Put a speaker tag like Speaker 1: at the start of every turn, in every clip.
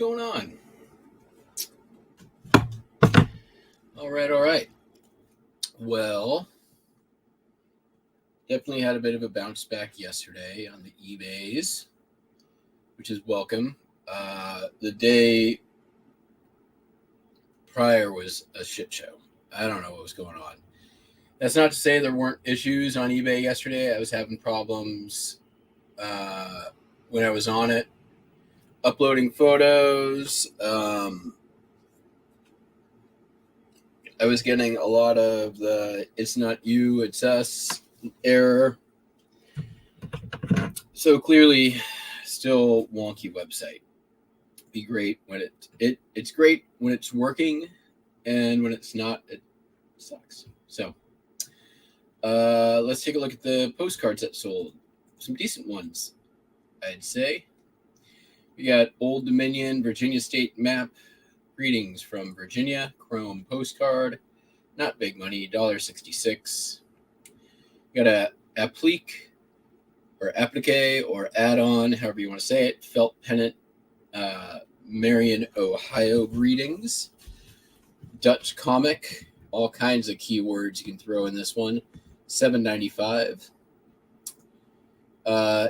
Speaker 1: going on? All right. Well, definitely had a bit of a bounce back yesterday on the eBays, which is welcome. The day prior was a shit show. I don't know what was going on. That's not to say there weren't issues on eBay yesterday. I was having problems when I was on it, uploading photos. I was getting a lot of the "it's not you, it's us" error. So clearly, still wonky website. Be great when it's great when it's working, and when it's not, it sucks. So let's take a look at the postcards that sold. Some decent ones, I'd say. We got Old Dominion, Virginia State map. Greetings from Virginia, Chrome postcard. Not big money, $1.66. Got a applique or applique or add-on, however you want to say it. Felt pennant, Marion, Ohio. Greetings. Dutch comic. All kinds of keywords you can throw in this one. $7.95.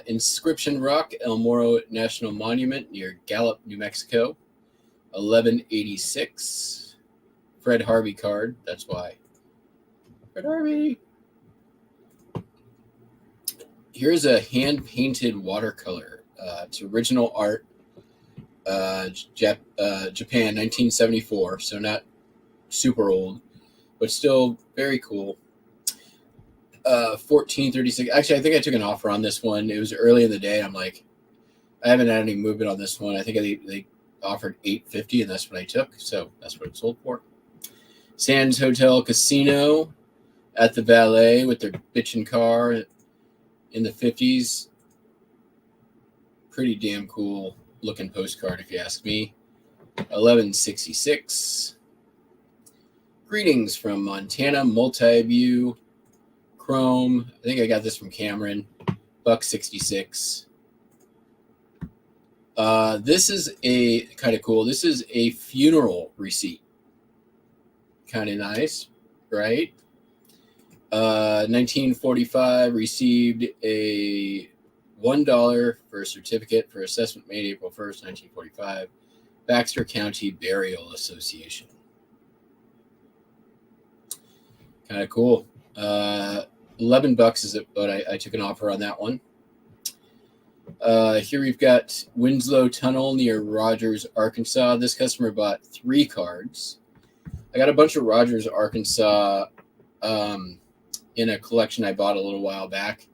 Speaker 1: Inscription Rock, El Moro National Monument near Gallup, New Mexico. $11.86. Fred Harvey card. That's why. Fred Harvey. Here's a hand-painted watercolor. It's original art. Japan, 1974. So not super old, but still very cool. $14.36. Actually, I think I took an offer on this one. It was early in the day. I'm like, I haven't had any movement on this one. I think they offered $8.50, and that's what I took. So that's what it sold for. Sands Hotel Casino at the valet with their bitchin' car in the 50s. Pretty damn cool looking postcard, if you ask me. $11.66. Greetings from Montana, multi-view, Chrome. I think I got this from Cameron. $1.66. This is a kind of cool. This is a funeral receipt. Kind of nice, right? 1945 received a $1 for a certificate for assessment made April 1st, 1945. Baxter County Burial Association. Kind of cool. $11 is it, but I took an offer on that one. Here we've got Winslow Tunnel near Rogers, Arkansas. This customer bought 3 cards. I got a bunch of Rogers, Arkansas in a collection I bought a little while back.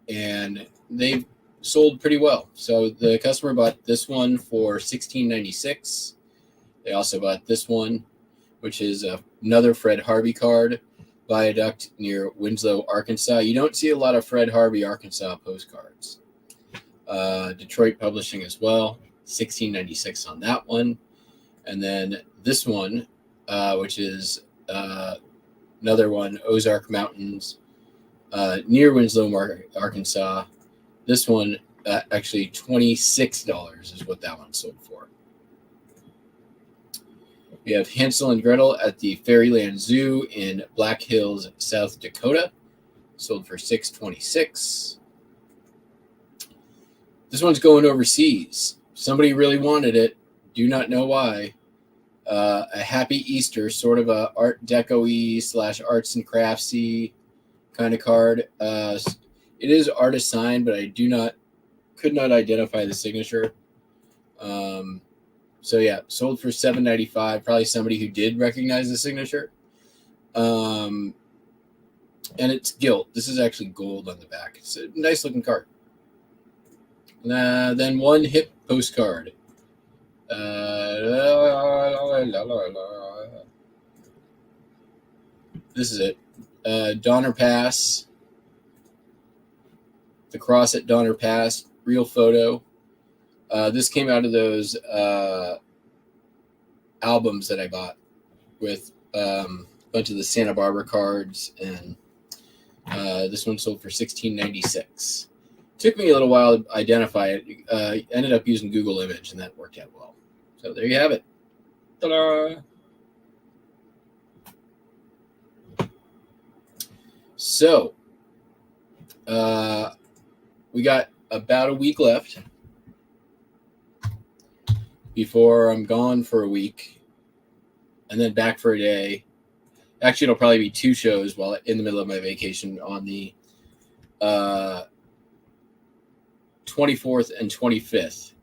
Speaker 1: And they've sold pretty well. So the customer bought this one for $16.96. They also bought this one, which is another Fred Harvey card. Viaduct near Winslow, Arkansas. You don't see a lot of Fred Harvey, Arkansas postcards. Detroit Publishing as well. $16.96 on that one. And then this one, which is another one, Ozark Mountains, near Winslow, Arkansas. This one, actually $26 is what that one sold for. We have Hansel and Gretel at the Fairyland Zoo in Black Hills, South Dakota. Sold for $6.26. This one's going overseas. Somebody really wanted it. Do not know why. A Happy Easter, sort of a Art Deco-y / arts and craftsy kind of card. It is artist signed, but I could not identify the signature. So yeah, sold for $7.95. Probably somebody who did recognize the signature. And it's gilt. This is actually gold on the back. It's a nice looking card. Then one hip postcard. This is it. Donner Pass. The cross at Donner Pass. Real photo. This came out of those albums that I bought with a bunch of the Santa Barbara cards, and this one sold for $16.96. Took me a little while to identify it. Ended up using Google Image, and that worked out well. So there you have it. Ta-da! So we got about a week left before I'm gone for a week, and then back for a day. Actually, it'll probably be 2 shows while in the middle of my vacation on the 24th and 25th,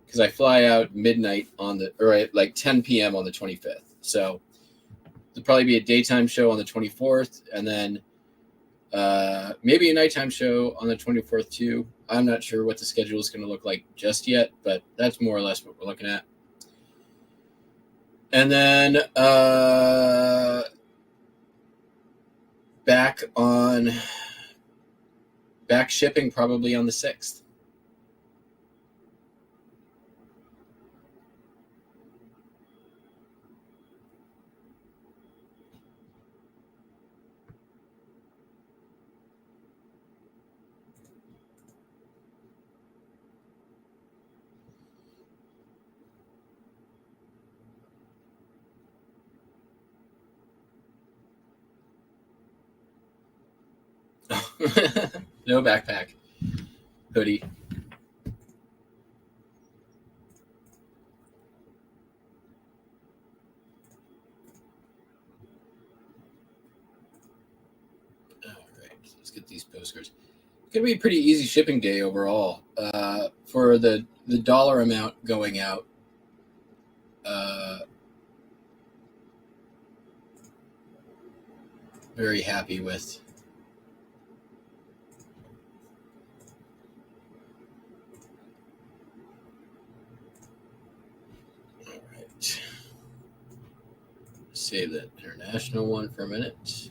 Speaker 1: because I fly out midnight or at like 10 p.m. on the 25th. So there'll probably be a daytime show on the 24th, and then maybe a nighttime show on the 24th too. I'm not sure what the schedule is going to look like just yet, but that's more or less what we're looking at. And then back shipping probably on the 6th. No backpack, hoodie. All right, let's get these postcards. It's gonna be a pretty easy shipping day overall. For the dollar amount going out, very happy with. Save that international one for a minute.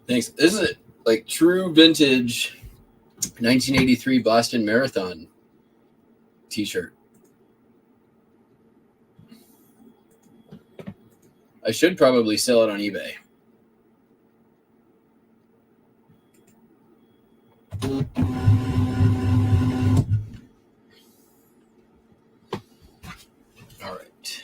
Speaker 1: Thanks. This is like true vintage 1983 Boston Marathon t-shirt. I should probably sell it on eBay. All right.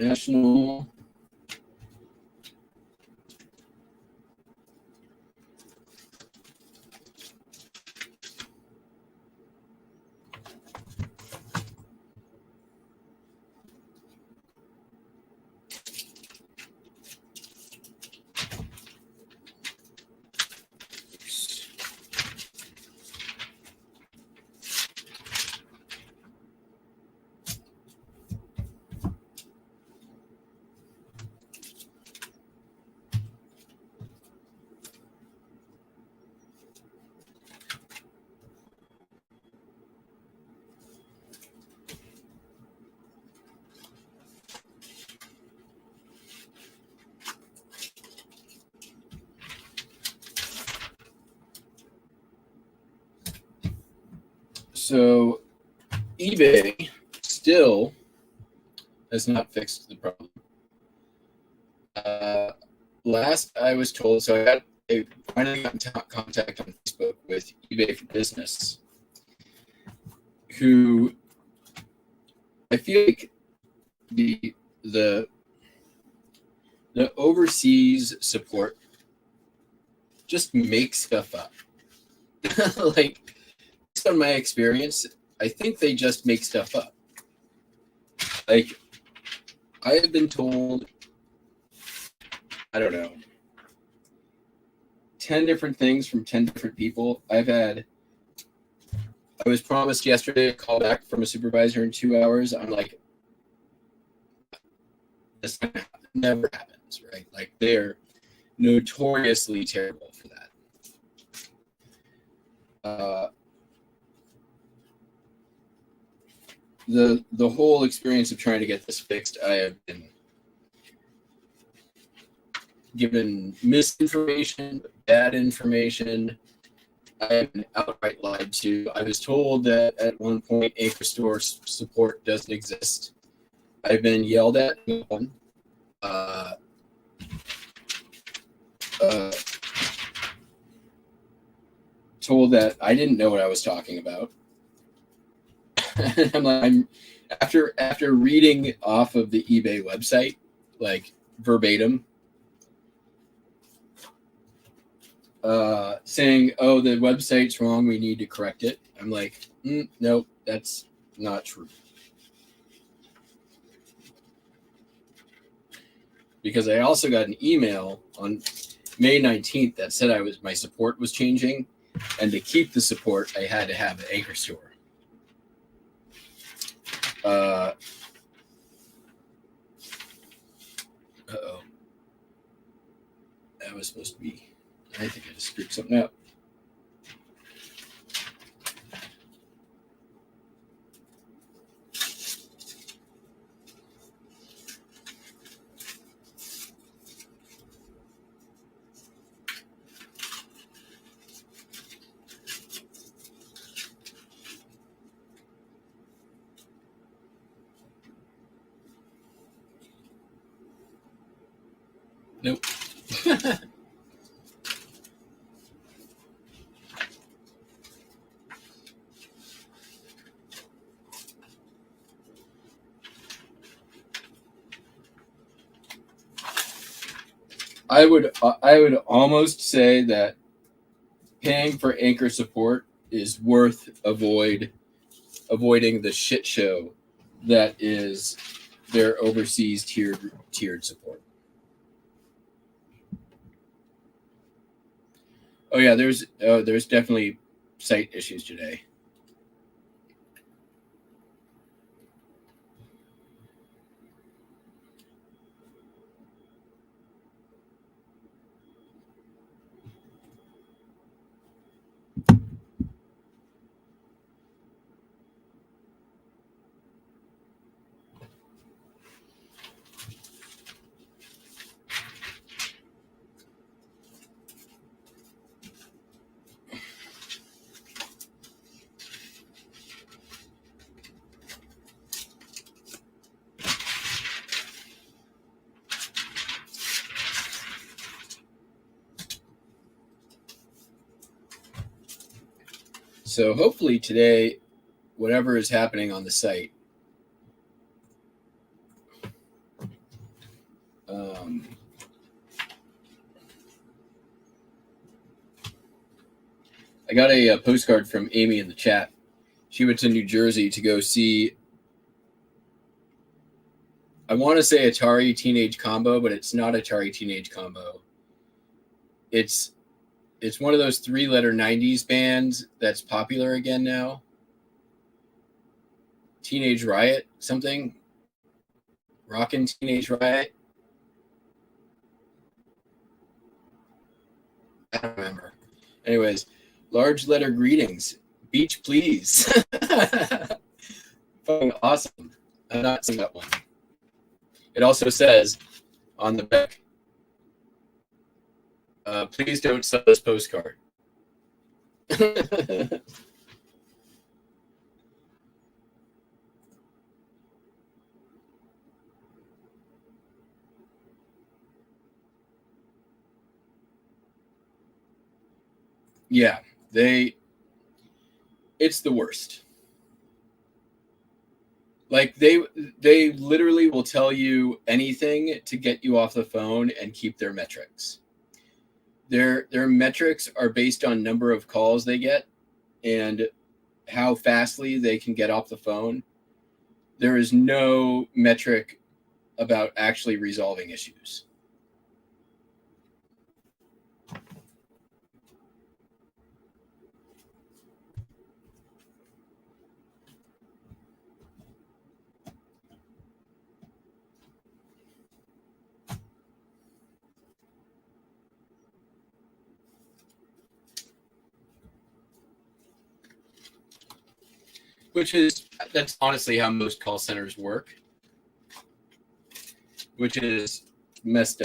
Speaker 1: National So eBay still has not fixed the problem. Last I was told, so I finally got in contact on Facebook with eBay for Business, who I feel like the overseas support just makes stuff up. Like, based on my experience, I think they just make stuff up. Like, I have been told, I don't know, 10 different things from 10 different people. I was promised yesterday a call back from a supervisor in 2 hours. I'm like, this never happens, right? Like, they're notoriously terrible for that. The whole experience of trying to get this fixed, I have been given misinformation, bad information. I have been outright lied to. I was told that at one point Anchor Store support doesn't exist. I've been yelled at. Told that I didn't know what I was talking about. I'm after reading off of the eBay website, like verbatim, saying, "Oh, the website's wrong. We need to correct it." I'm like, nope, that's not true. Because I also got an email on May 19th that said my support was changing, and to keep the support, I had to have an Anchor Store. Uh-oh. That was supposed to be, I think I just screwed something up. Nope. I would almost say that paying for Anchor support is worth avoiding the shit show that is their overseas tiered support. Oh yeah, there's definitely site issues today. So hopefully today, whatever is happening on the site I got a postcard from Amy in the chat. She went to New Jersey to go see, I want to say Atari Teenage Combo, but it's not Atari Teenage Combo. It's one of those 3-letter 90s bands that's popular again now. Teenage Riot, something. Rockin' Teenage Riot. I don't remember. Anyways, large letter greetings. Beach, please. Fucking awesome. I'm not seeing that one. It also says on the back, please don't sell this postcard. Yeah, it's the worst. Like they literally will tell you anything to get you off the phone and keep their metrics. Their metrics are based on number of calls they get and how fastly they can get off the phone. There is no metric about actually resolving issues. That's honestly how most call centers work, which is messed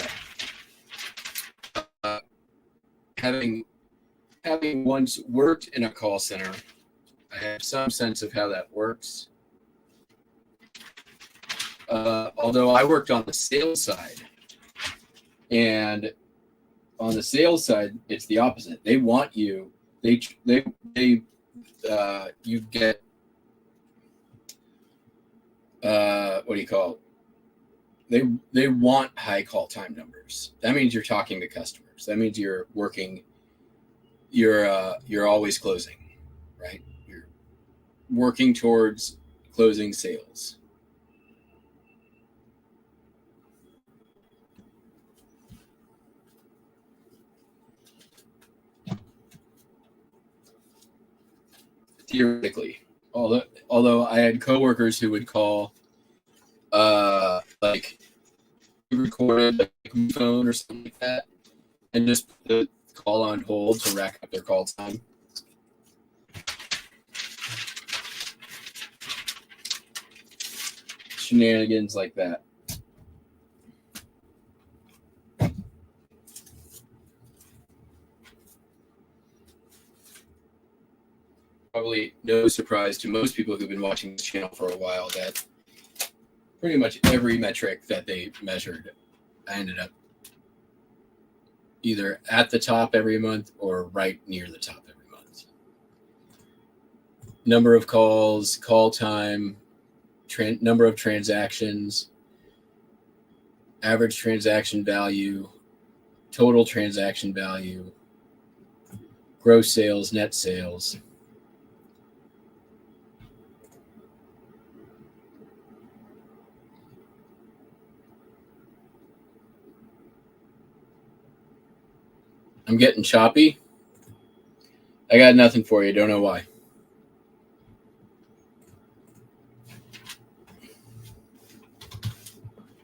Speaker 1: up. Having once worked in a call center, I have some sense of how that works. Although I worked on the sales side, and on the sales side, it's the opposite. They want you. You get what do you call it? They want high call time numbers. That means you're talking to customers. That means you're working. You're always closing, right? You're working towards closing sales. Theoretically, although I had coworkers who would call, like recorded like a phone or something like that, and just put the call on hold to rack up their call time. Shenanigans like that. Probably no surprise to most people who've been watching this channel for a while that pretty much every metric that they measured, I ended up either at the top every month or right near the top every month. Number of calls, call time, number of transactions, average transaction value, total transaction value, gross sales, net sales. I'm getting choppy. I got nothing for you. Don't know why.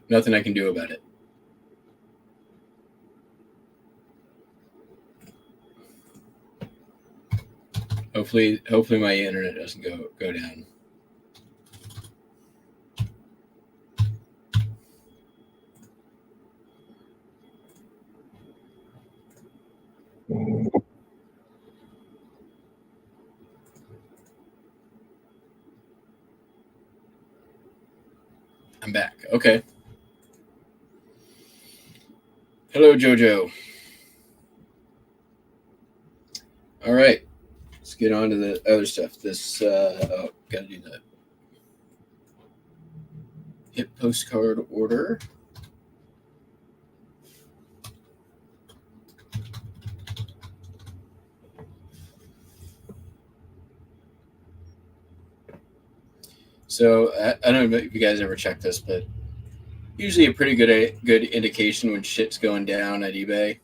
Speaker 1: Nothing I can do about it. Hopefully my internet doesn't go down. I'm back. Okay. Hello, Jojo. All right. Let's get on to the other stuff. Gotta do that. Hit postcard order. So I don't know if you guys ever checked this, but usually a pretty good indication when shit's going down at eBay.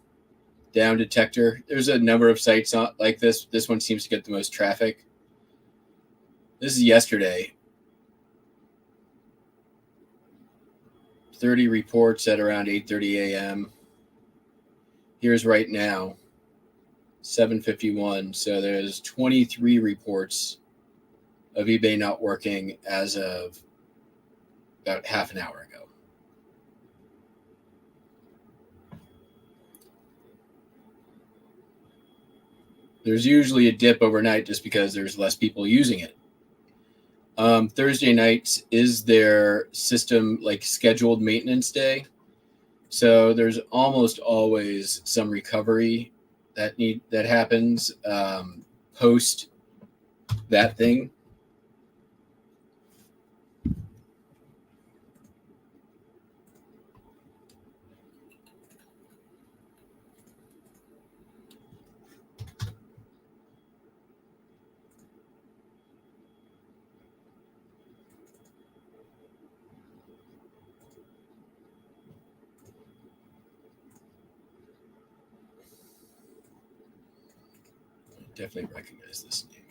Speaker 1: Down detector. There's a number of sites like this. This one seems to get the most traffic. This is yesterday. 30 reports at around 8:30 a.m. Here's right now, 7:51. So there's 23 reports of eBay not working as of about half an hour ago. There's usually a dip overnight just because there's less people using it. Thursday nights is their system like scheduled maintenance day. So there's almost always some recovery that happens post that thing. Definitely recognize this name.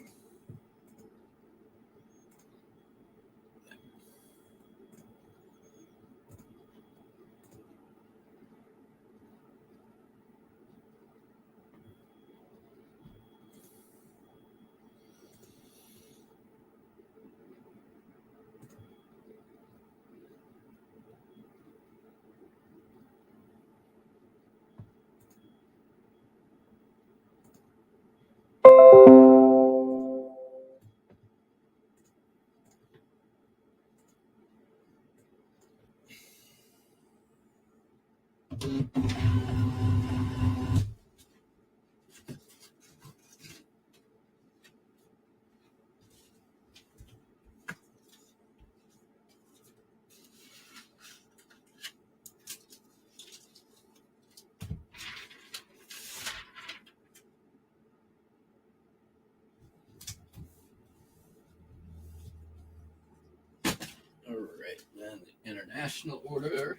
Speaker 1: All right, then the international order.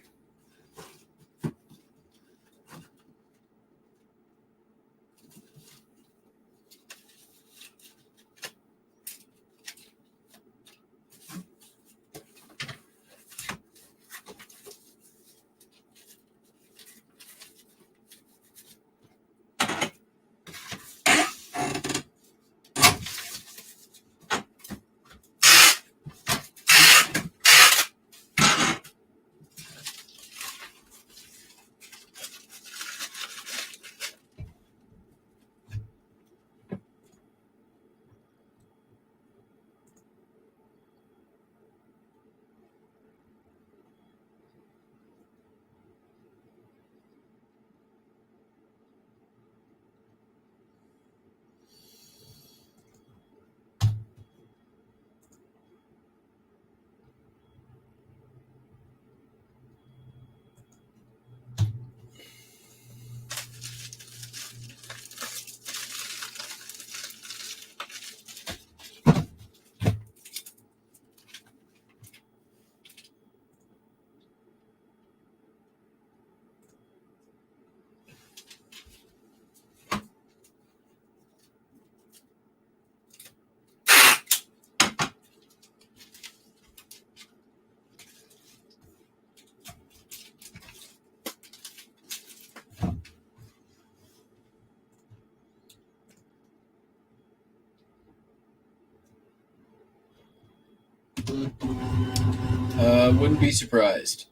Speaker 1: Wouldn't be surprised.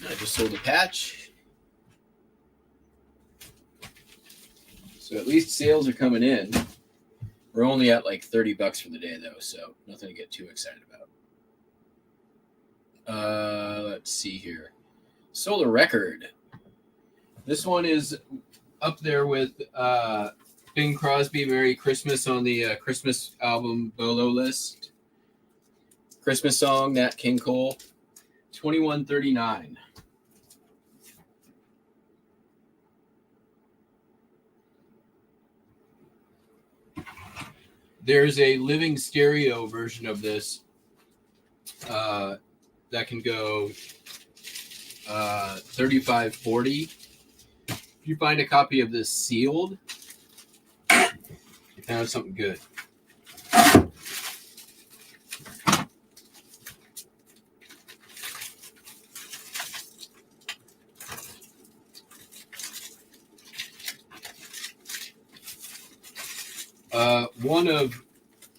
Speaker 1: I just sold a patch. So at least sales are coming in. We're only at like $30 for the day though, so nothing to get too excited about. Let's see here. Sold a record. This one is up there with Bing Crosby, Merry Christmas on the Christmas album BOLOS. Christmas song, Nat King Cole, $21.39. There's a living stereo version of this that can go $35.40. If you find a copy of this sealed, you found something good.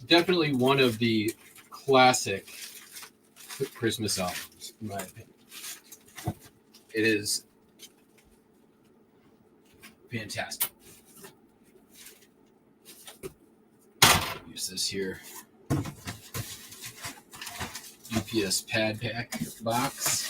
Speaker 1: Definitely one of the classic Christmas albums, in my opinion. It is fantastic. Use this here UPS pad pack box.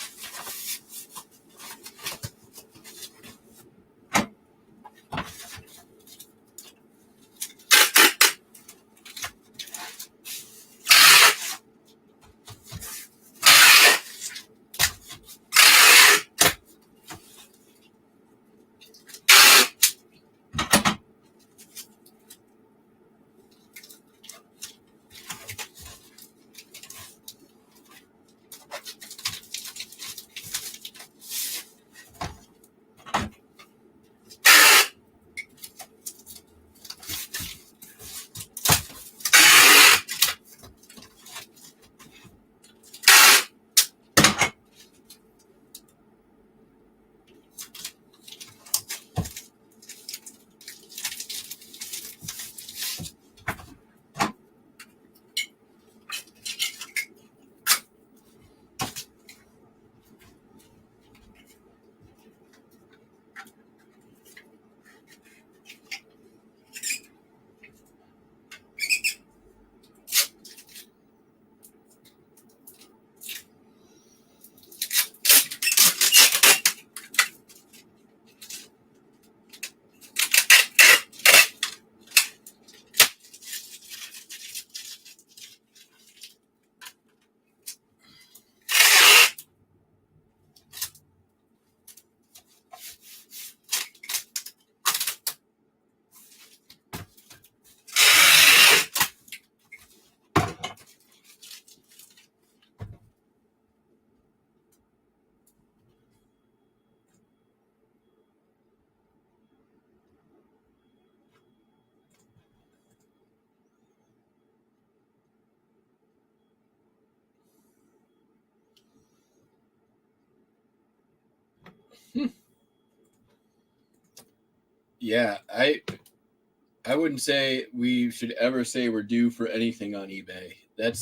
Speaker 1: Yeah, I wouldn't say we should ever say we're due for anything on eBay. That's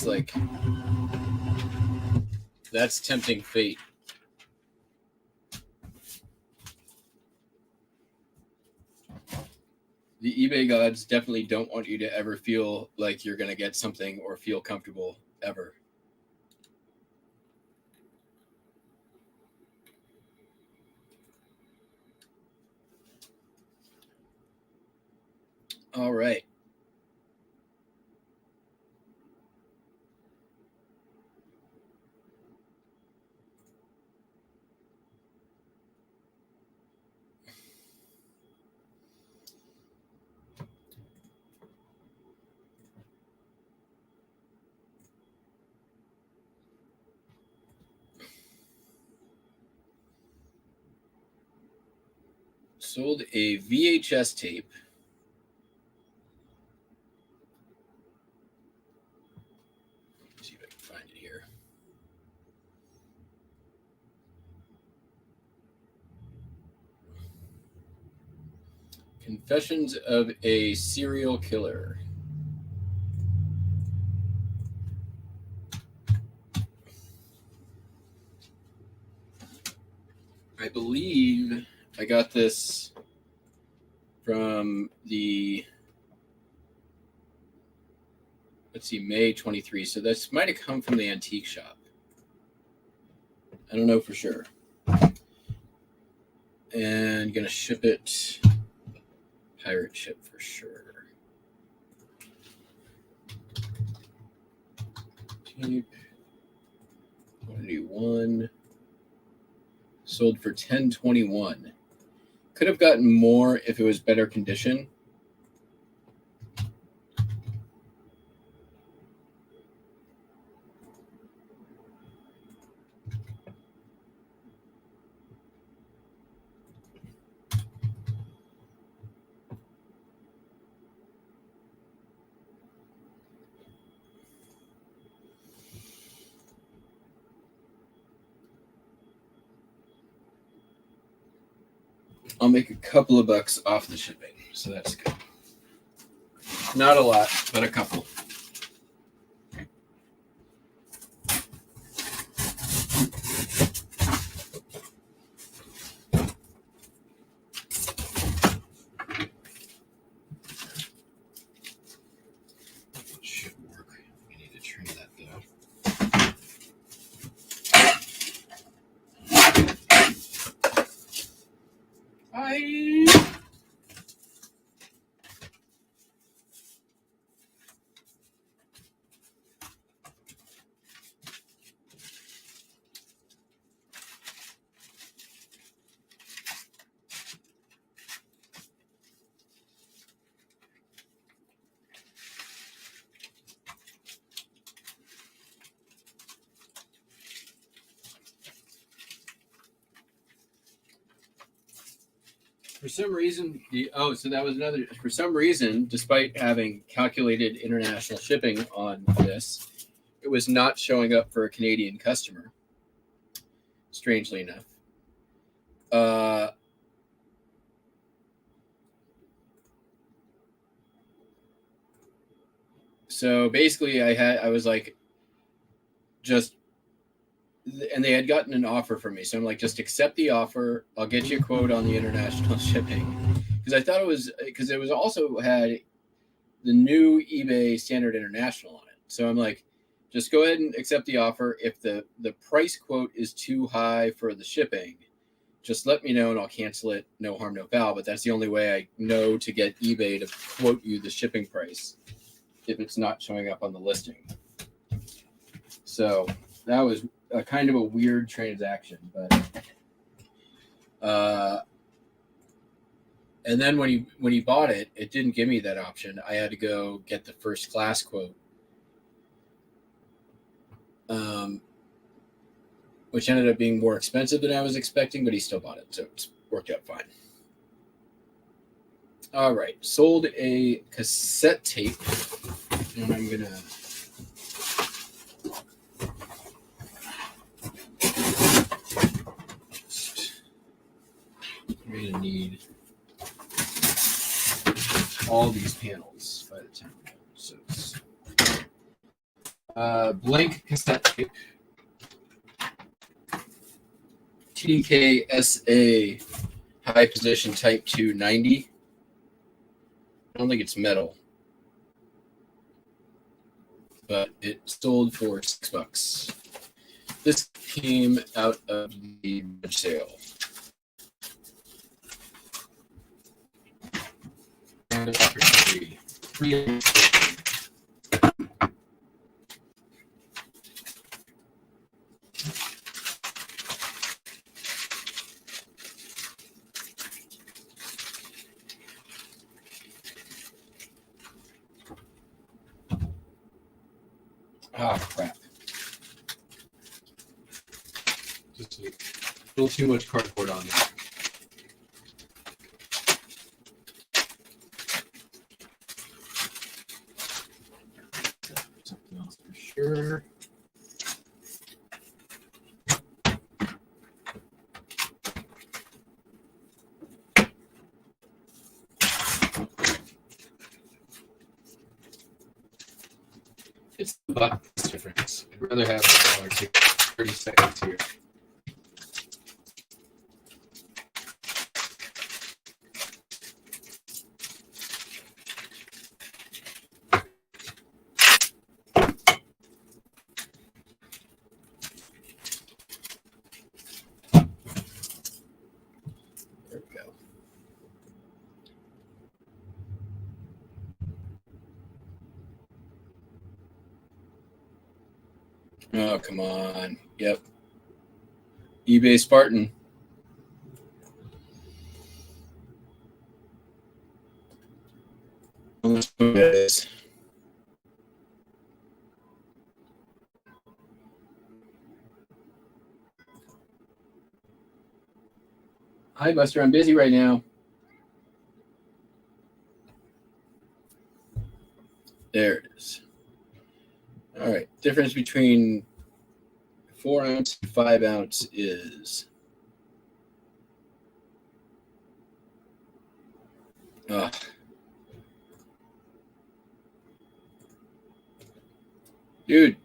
Speaker 1: tempting fate. The eBay gods definitely don't want you to ever feel like you're going to get something or feel comfortable ever. All right. Sold a VHS tape. Let's see if I can find it here. Confessions of a Serial Killer. I believe I got this from the, May 23. So this might have come from the antique shop. I don't know for sure. And going to ship it Pirate ship for sure. Tape. Quantity 1. Sold for $10.21. Could have gotten more if it was better condition. I'll make a couple of bucks off the shipping, so that's good. Not a lot, but a couple. Should work. We need to trim that though. For some reason, for some reason, despite having calculated international shipping on this, it was not showing up for a Canadian customer. Strangely enough. So basically, I was like, and they had gotten an offer from me. So I'm like, just accept the offer. I'll get you a quote on the international shipping. Because I thought it was, because it was also had the new eBay Standard International on it. So I'm like, just go ahead and accept the offer. If the price quote is too high for the shipping, just let me know and I'll cancel it. No harm, no foul. But that's the only way I know to get eBay to quote you the shipping price if it's not showing up on the listing. So that was a kind of a weird transaction, but and then when he bought it, it didn't give me that option. I had to go get the first class quote, which ended up being more expensive than I was expecting, but he still bought it, so it's worked out fine. All right, sold a cassette tape, and I'm gonna need all these panels by the time we're done. So it's blank cassette tape, TKSA high position type 290. I don't think it's metal, but it sold for $6. This came out of the sale. And opportunity. Ah, crap. Just a little too much cardboard on there. Something else for sure. It's the buck difference. I'd rather have the dollar take 30 seconds here. There we go. Oh, come on. Yep. eBay Spartan. Hi, Buster. I'm busy right now. There it is. All right. Difference between 4 ounce and 5 ounce is. Dude,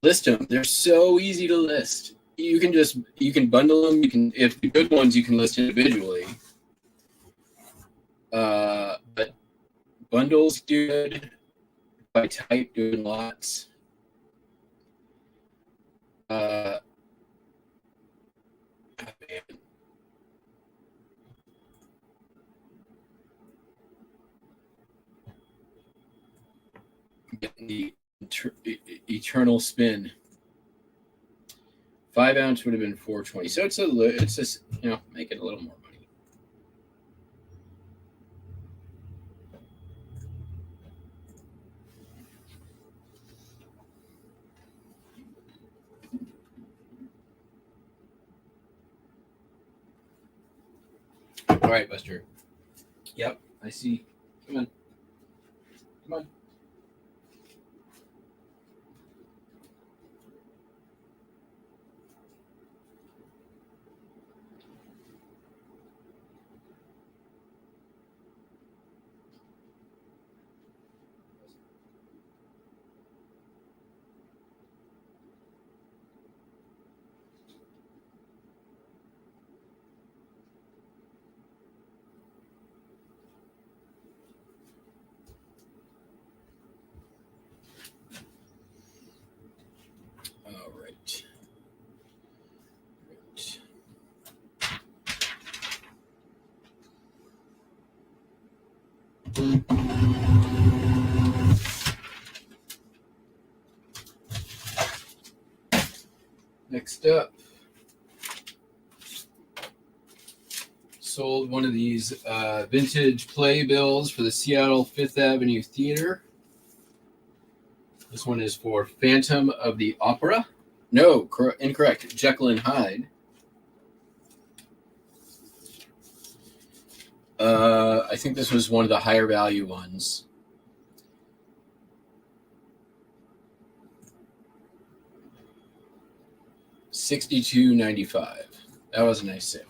Speaker 1: list them. They're so easy to list. You can bundle them. You can, if the good ones, you can list individually. But bundles do good. By type, doing lots. Oh, man. Getting the eternal spin. 5 ounce would have been 420. So it's just, make it a little more money. All right, Buster. Yep, I see. Come on. Come on. All right. Next up, sold one of these vintage playbills for the Seattle Fifth Avenue Theater. This one is for Phantom of the Opera. No, incorrect. Jekyll and Hyde. I think this was one of the higher value ones. $62.95. That was a nice sale.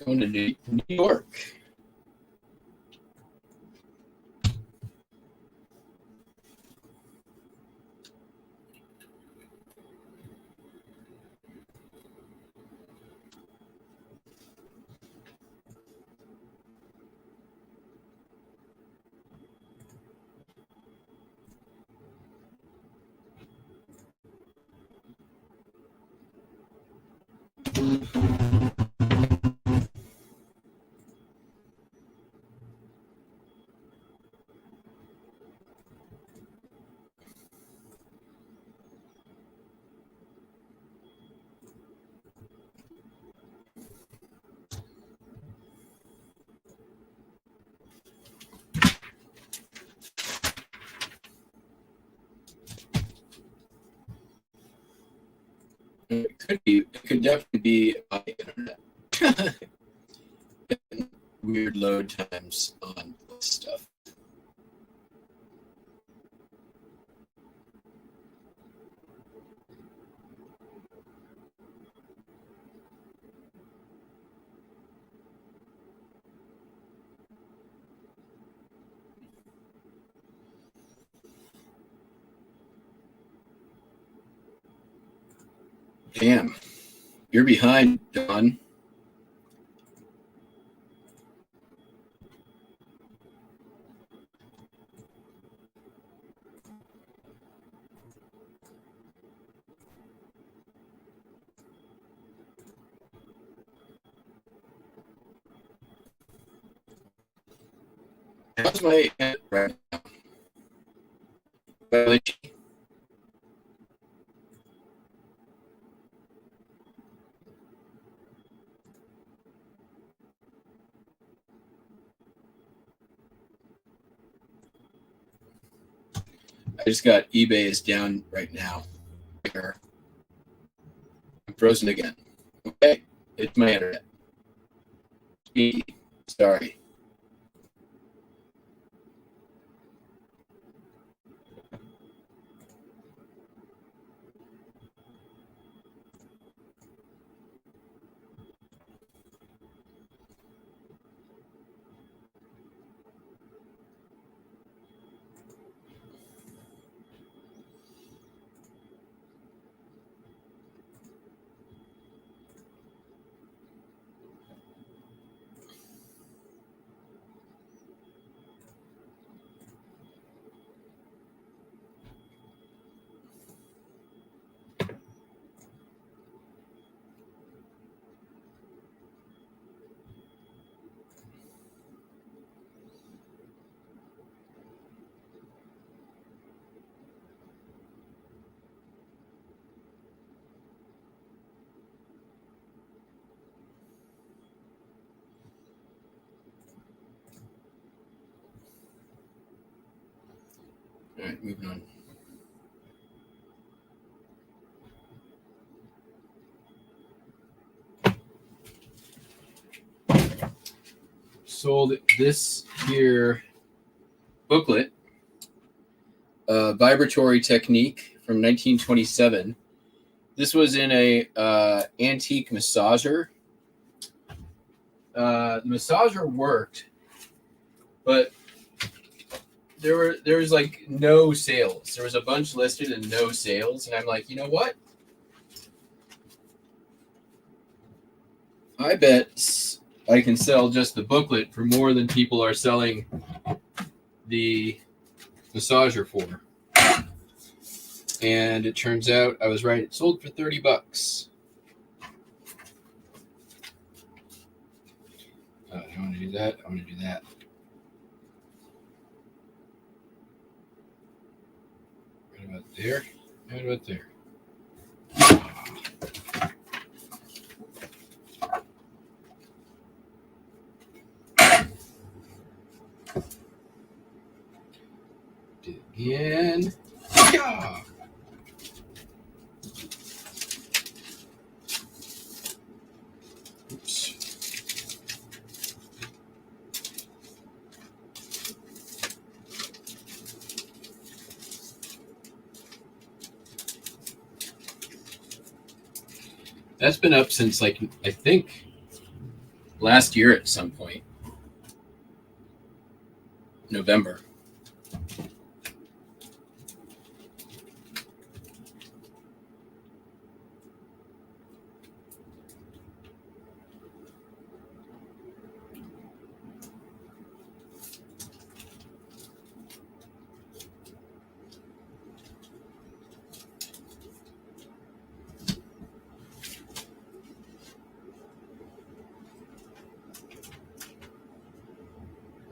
Speaker 1: Going to New York. It could be. It could definitely be on the internet. Weird load times on this stuff. Damn, you're behind, Don. How's my internet right now? I just got eBay is down right now. I'm frozen again. Okay, it's my internet. Sorry. All right, moving on. Sold this here booklet, Vibratory Technique from 1927. This was in a antique massager. The massager worked, but there was like no sales. There was a bunch listed and no sales, and I'm like, you know what? I bet I can sell just the booklet for more than people are selling the massager for. And it turns out I was right. It sold for $30. I don't want to do that. I want to do that. Right about there. Right about there. Do it again. Yeah. Oops. That's been up since, like, I think last year at some point. November.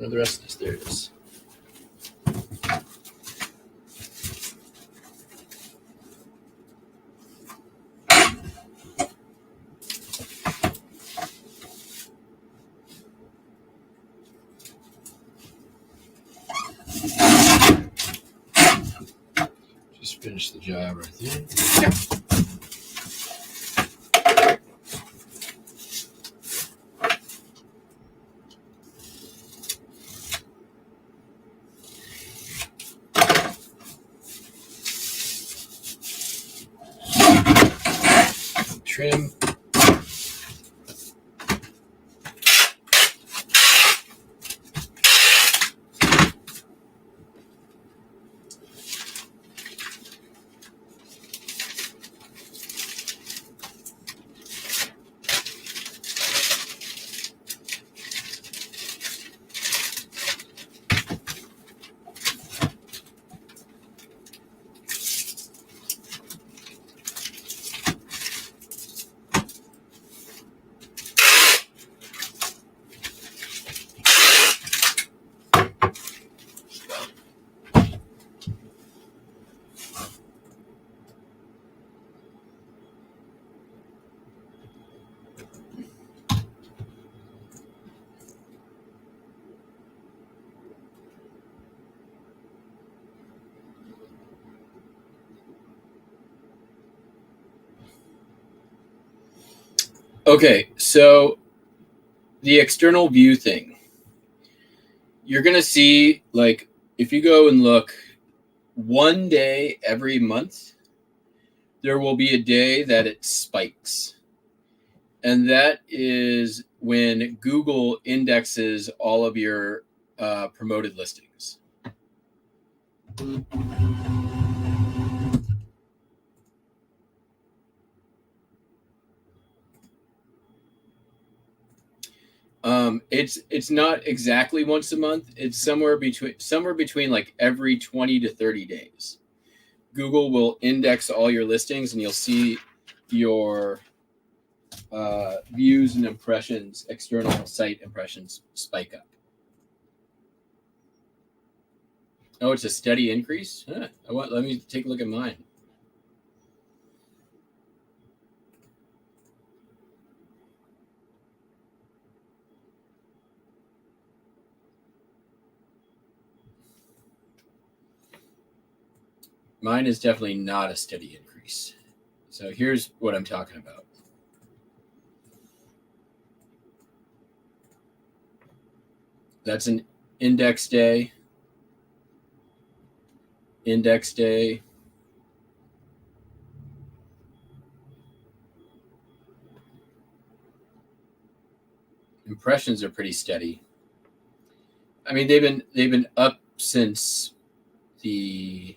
Speaker 1: Where the rest of this? There it is. Just finish the job right there. Trim. Okay, so the external view thing. You're going to see, like, if you go and look one day every month, there will be a day that it spikes. And that is when Google indexes all of your promoted listings. It's not exactly once a month. It's somewhere between like every 20 to 30 days. Google will index all your listings, and you'll see your views and impressions, external site impressions, spike up. Oh, it's a steady increase? Huh. Let me take a look at mine. Mine is definitely not a steady increase. So here's what I'm talking about. That's an index day. Index day. Impressions are pretty steady. I mean, they've been up since the,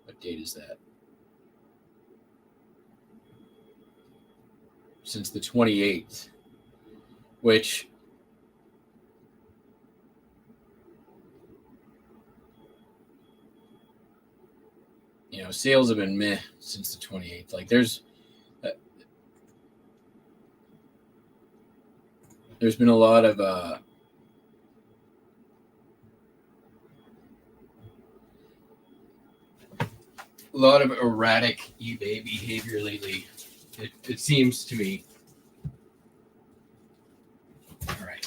Speaker 1: what date is that? Since the 28th, which sales have been meh since the 28th. Like there's been a lot of erratic eBay behavior lately. It seems to me. All right.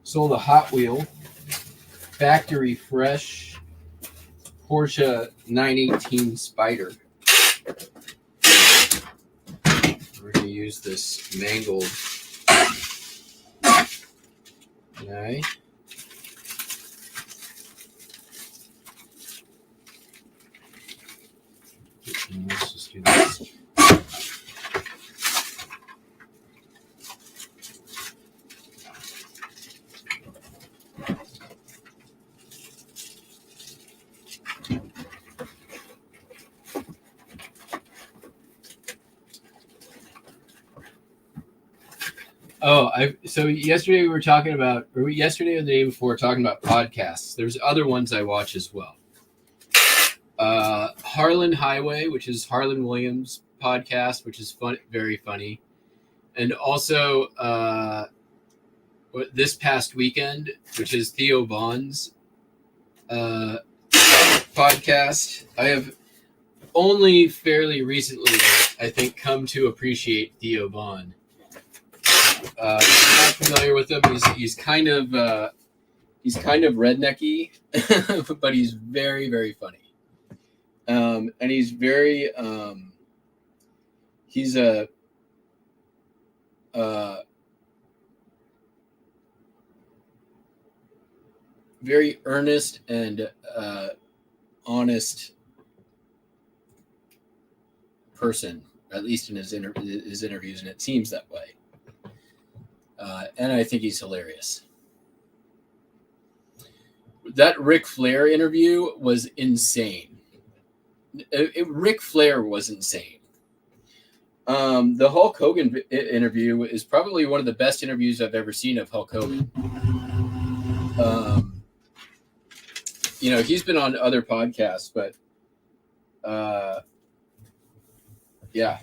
Speaker 1: Sold a Hot Wheel, factory fresh Porsche 918 Spider. We're going to use this mangled guy. Let's just do this. So yesterday we were talking about, or yesterday or the day before, talking about podcasts. There's other ones I watch as well. Harlan Highway, which is Harlan Williams' podcast, which is fun, very funny. And also this past weekend, which is Theo Vaughn's podcast. I have only fairly recently, I think, come to appreciate Theo Vaughn. If you're not familiar with him, he's kind of rednecky, but he's very, very funny. And he's very he's a very earnest and honest person, at least in his interviews, and it seems that way. And I think he's hilarious. That Ric Flair interview was insane. Ric Flair was insane. The Hulk Hogan interview is probably one of the best interviews I've ever seen of Hulk Hogan. He's been on other podcasts, but yeah.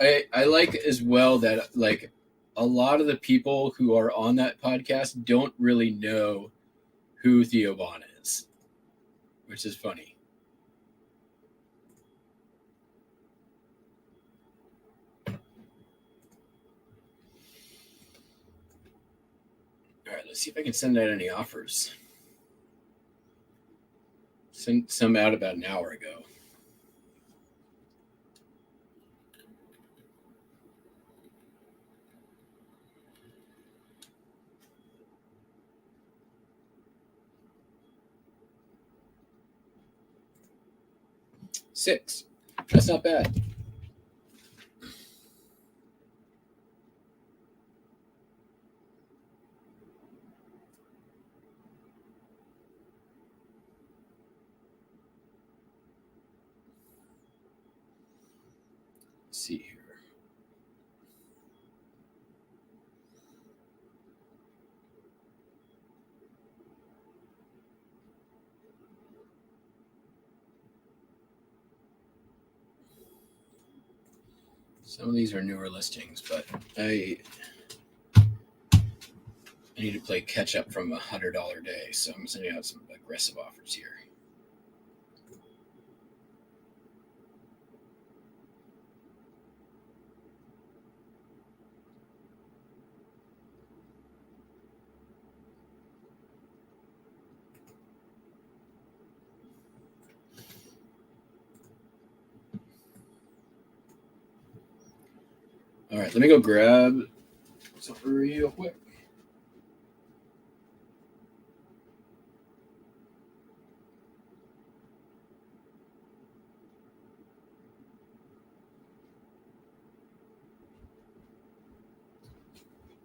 Speaker 1: I like as well that like a lot of the people who are on that podcast don't really know who Theo Vaughn is, which is funny. All right, let's see if I can send out any offers. Sent some out about an hour ago. $6. That's not bad. Let's see here. Some of these are newer listings, but I need to play catch up from $100 day, so I'm sending out some aggressive offers here. All right, let me go grab something real quick.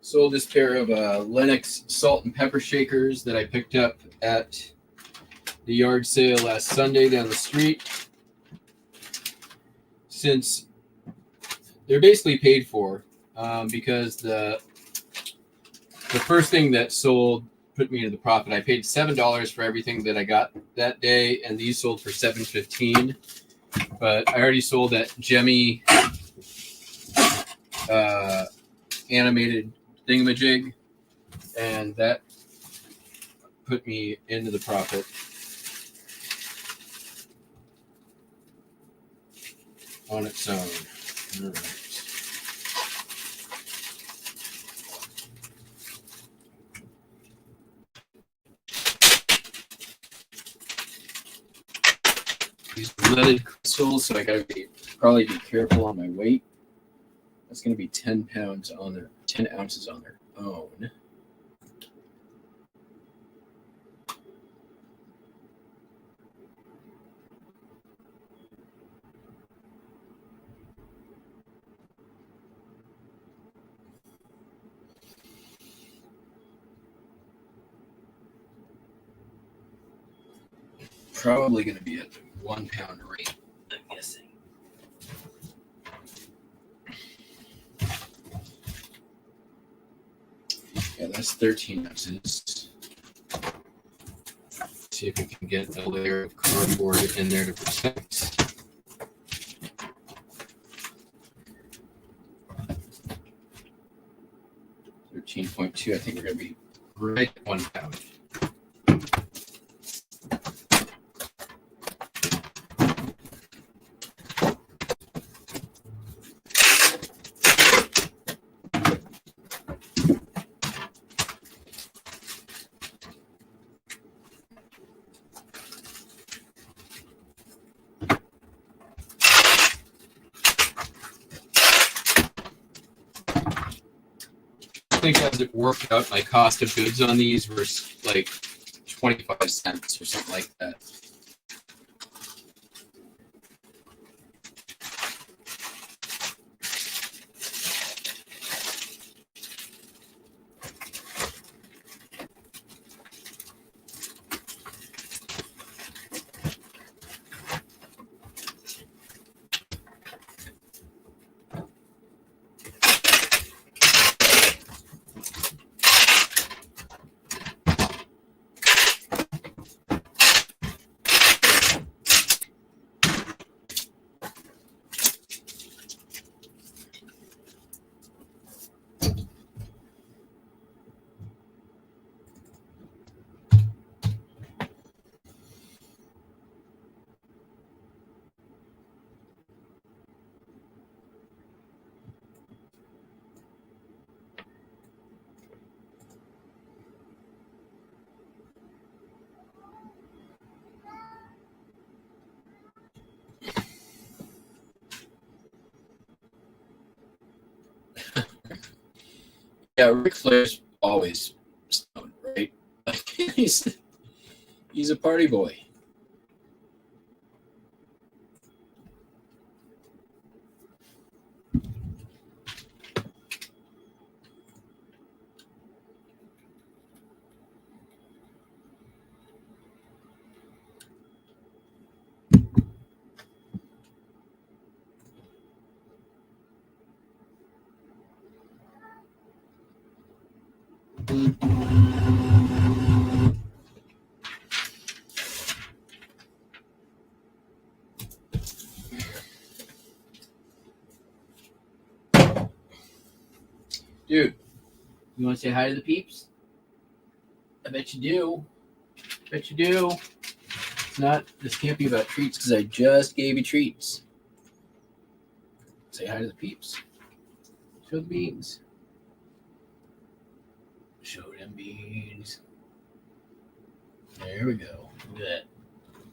Speaker 1: Sold this pair of Lennox salt and pepper shakers that I picked up at the yard sale last Sunday down the street. Since they're basically paid for, because the first thing that sold put me into the profit. I paid $7 for everything that I got that day, and these sold for $7.15. But I already sold that Jemmy animated thingamajig, and that put me into the profit. On its own. All right. These leaded crystals, so I gotta probably be careful on my weight. That's gonna be 10 ounces on their own. Probably going to be at 1 pound rate, I'm guessing. Yeah, that's 13 ounces. See if we can get a layer of cardboard in there to protect. two, I think we're going to be right at 1 pound. I think as it worked out, my cost of goods on these were like 25 cents or something like that. Yeah, Ric Flair's always stoned, right? Like, he's a party boy. Dude, you want to say hi to the peeps? I bet you do. Bet you do. It's not, this can't be about treats because I just gave you treats. Say hi to the peeps. Show the beans. Show them beans. There we go. Look at that.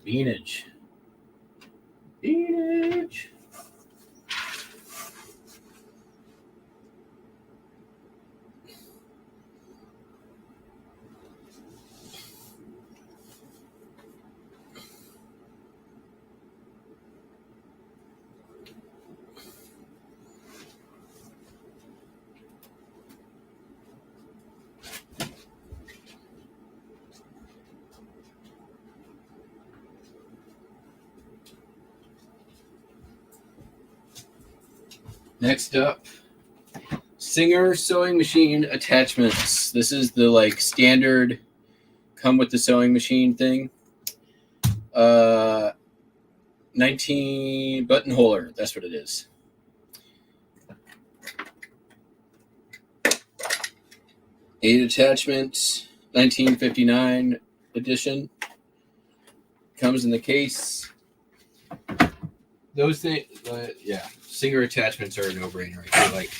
Speaker 1: Beanage. Beanage. Next up, Singer sewing machine attachments. This is the like standard come with the sewing machine thing. 19 buttonholer, that's what it is. Eight attachments, 1959 edition. Comes in the case. Those things, yeah. Singer attachments are a no-brainer. I feel like.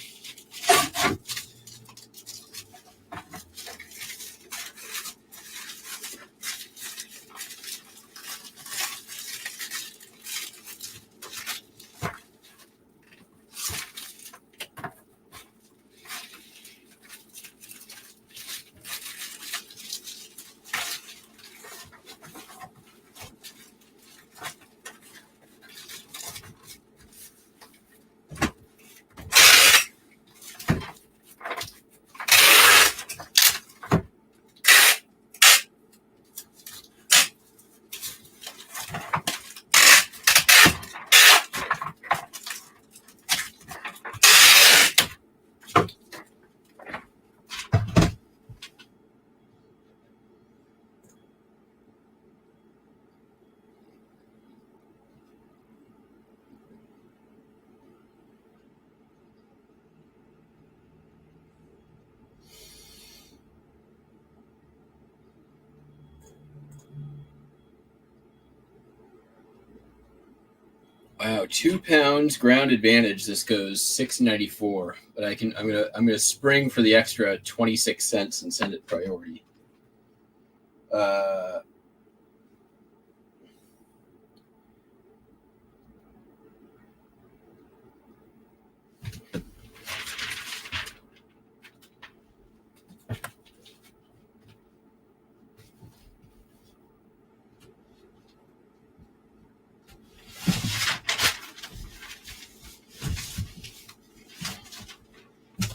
Speaker 1: Wow, 2 pounds ground advantage. This goes $6.94, but I'm gonna spring for the extra 26 cents and send it priority.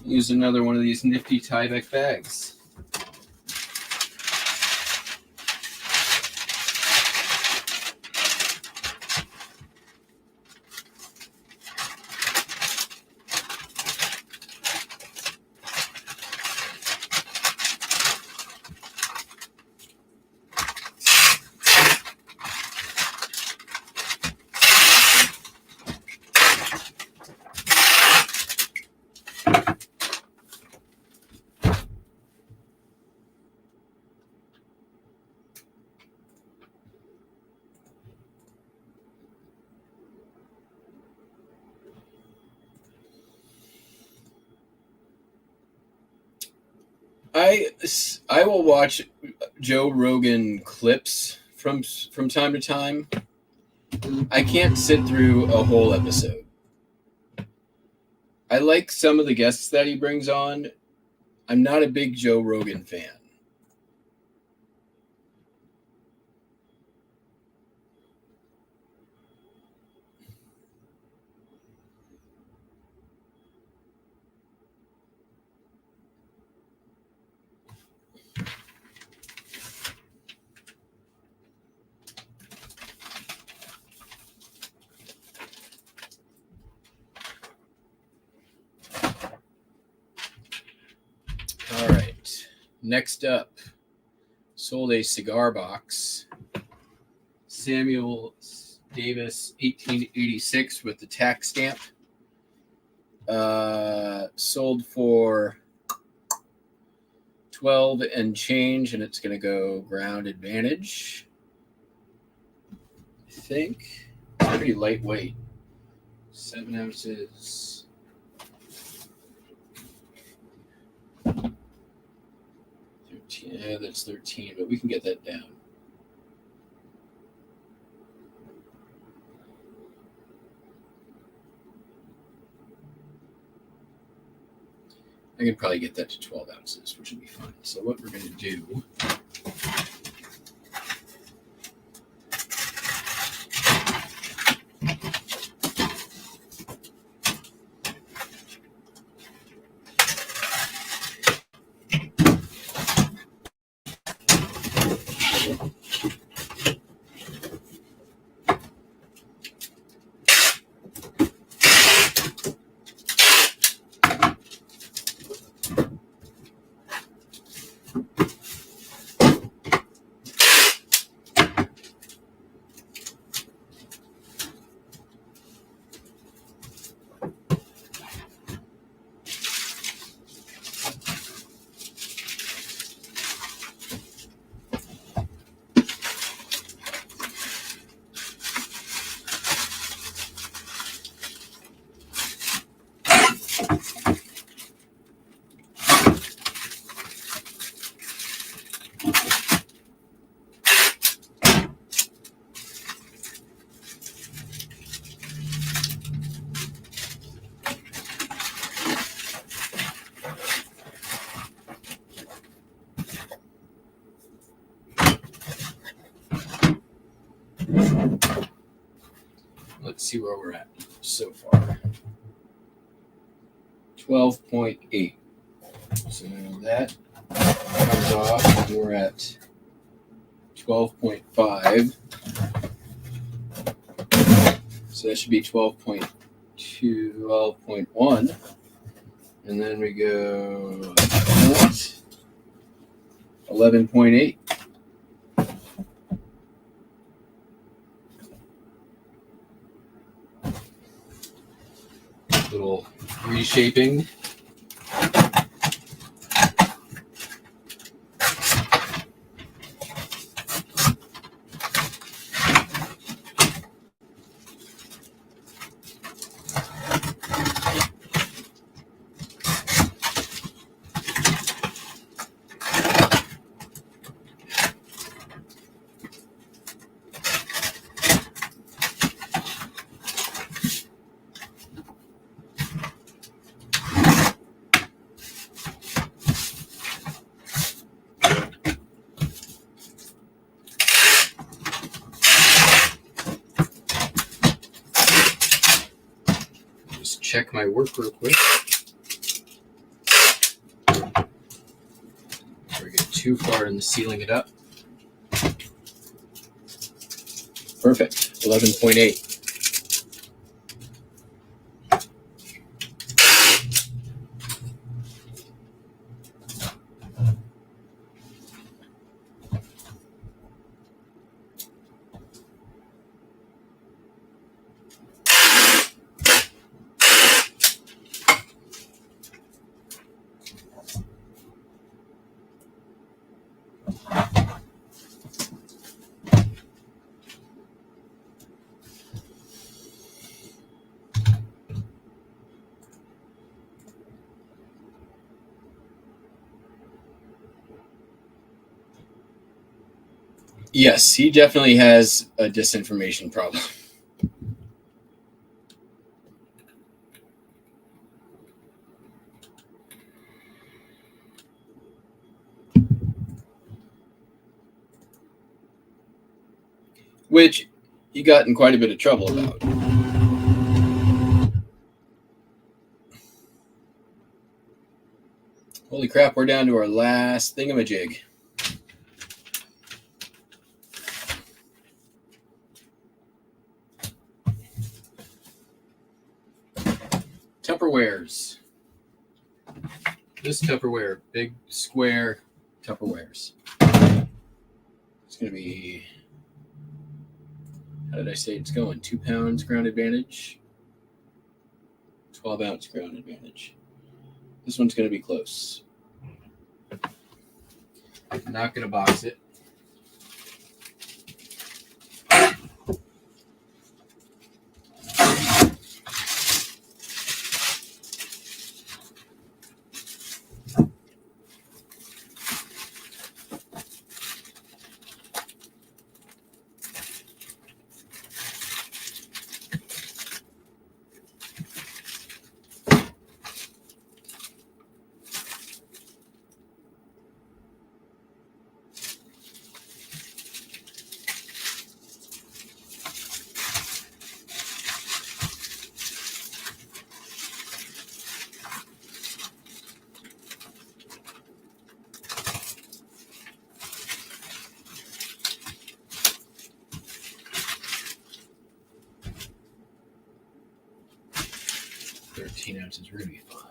Speaker 1: Use another one of these nifty Tyvek bags. I will watch Joe Rogan clips from time to time. I can't sit through a whole episode. I like some of the guests that he brings on. I'm not a big Joe Rogan fan. All right. Next up, sold a cigar box. Samuel Davis, 1886 with the tax stamp. Sold for 12 and change, and it's going to go ground advantage. I think it's pretty lightweight. 7 ounces. 13. Yeah, that's 13, but we can get that down. I could probably get that to 12 ounces, which would be fine. So what we're going to do... Let's see where we're at so far. 12.8. So that comes off. We're at 12.5. So that should be 12.2, 12.1. And then we go 11.8. Little reshaping. check my work real quick. We're getting too far into sealing it up. Perfect. 11.8. Yes, he definitely has a disinformation problem. Which he got in quite a bit of trouble about. Holy crap, we're down to our last thingamajig. Tupperwares. This Tupperware, big square Tupperwares. It's going to be, how did I say it's going? 2 pounds ground advantage, 12 ounce ground advantage. This one's going to be close. I'm not going to box it. Ounces, we're going to be fine.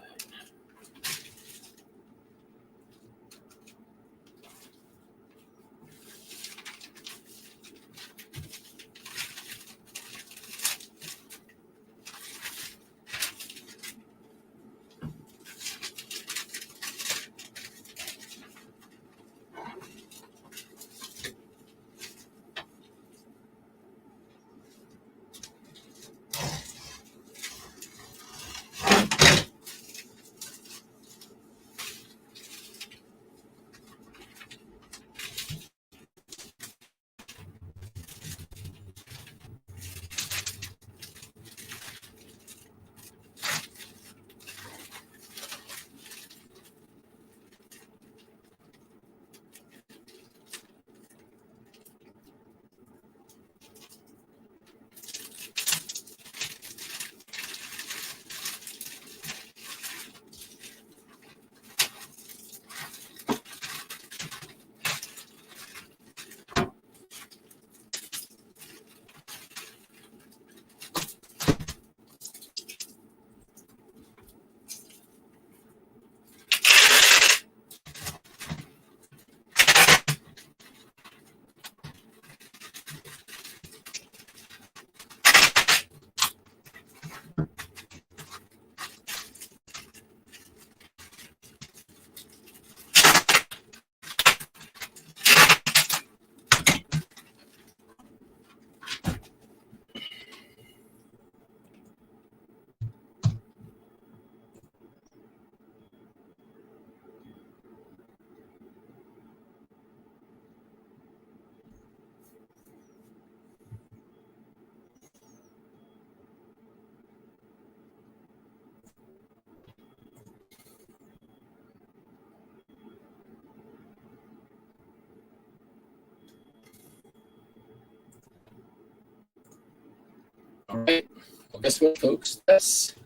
Speaker 1: All right. Well, guess what, folks? That's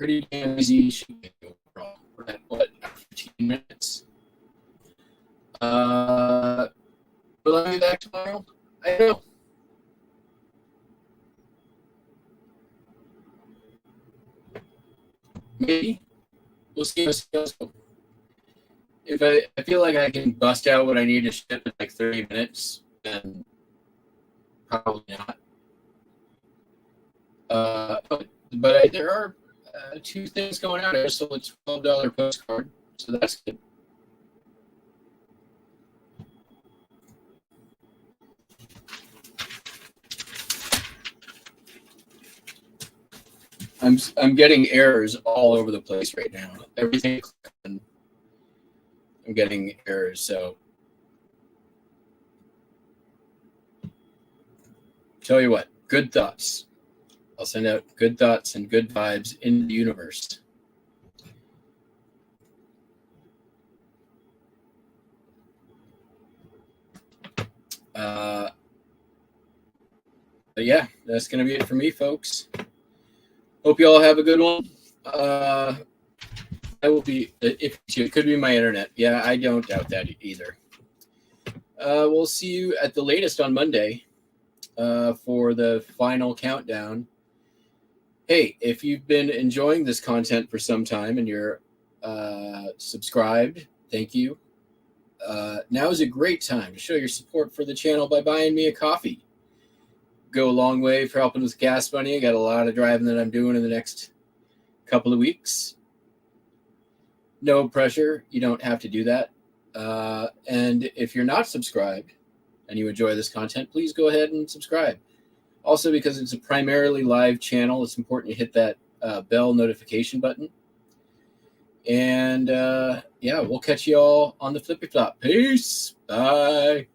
Speaker 1: pretty damn easy shipping overall. We're at what, 15 minutes? Will I be back tomorrow? I don't know. Maybe. We'll see how it goes. If I feel like I can bust out what I need to ship in like 30 minutes, then probably not. But there are two things going on. I just sold a $12 postcard, so that's good. I'm getting errors all over the place right now. Everything I'm getting errors. So tell you what, good thoughts. I'll send out good thoughts and good vibes in the universe. But yeah, that's going to be it for me, folks. Hope you all have a good one. I will be, if it could be my internet. Yeah, I don't doubt that either. We'll see you at the latest on Monday for the final countdown. Hey, if you've been enjoying this content for some time and you're subscribed, thank you. Now is a great time to show your support for the channel by buying me a coffee. Go a long way for helping with gas money. I got a lot of driving that I'm doing in the next couple of weeks. No pressure. You don't have to do that. And if you're not subscribed and you enjoy this content, please go ahead and subscribe. Also, because it's a primarily live channel, it's important you hit that bell notification button. And yeah, we'll catch you all on the flippy flop. Peace. Bye.